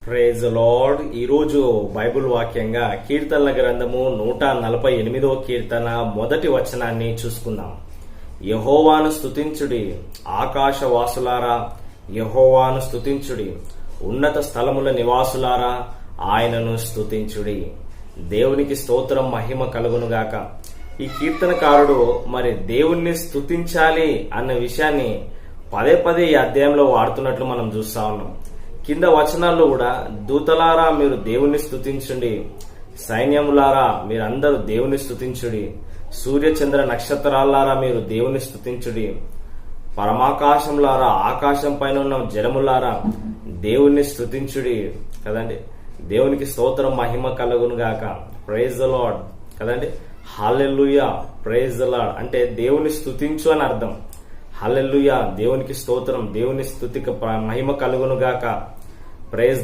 Praise Lord. ఈరోజు Bible వాక్యంగా కీర్తనల గ్రంథము 148వ కీర్తన మొదటి వచనాన్ని చూసుకుందాం. యెహోవాను స్తుతించుడి, ఆకాశవాసులారా యెహోవాను స్తుతించుడి, ఉన్నత స్థలముల నివాసులారా ఆయనను స్తుతించుడి. దేవునికి స్తోత్రం, మహిమ కలుగునుగాక. ఈ కీర్తనకారుడు మరి దేవుణ్ణి స్తుతించాలి అన్న విషయాన్ని పదే పదే ఈ అధ్యాయంలో వాడుతున్నట్లు మనం చూస్తా ఉన్నాం. కింద వచనాల్లో కూడా దూతలారా మీరు దేవుని స్తుతించుడి, సైన్యములారా మీరందరూ దేవుని స్తుతించుడి, సూర్య చంద్ర నక్షత్రాలారా మీరు దేవుని స్తుతించుడి, పరమాకాశంలారా ఆకాశం పైన ఉన్న జలములారా దేవుణ్ణి స్తుతించుడి. కదండి, దేవునికి స్తోత్రం, మహిమ కలుగును గాక. Praise the Lord. కదండి, హల్లెలూయా, ప్రైజ్ ద లార్డ్ అంటే దేవుని స్తుతించు అని అర్థం. హల్లెలూయా, దేవునికి స్తోత్రం, దేవుని స్తుతికి మహిమ కలుగును గాక. ప్రైజ్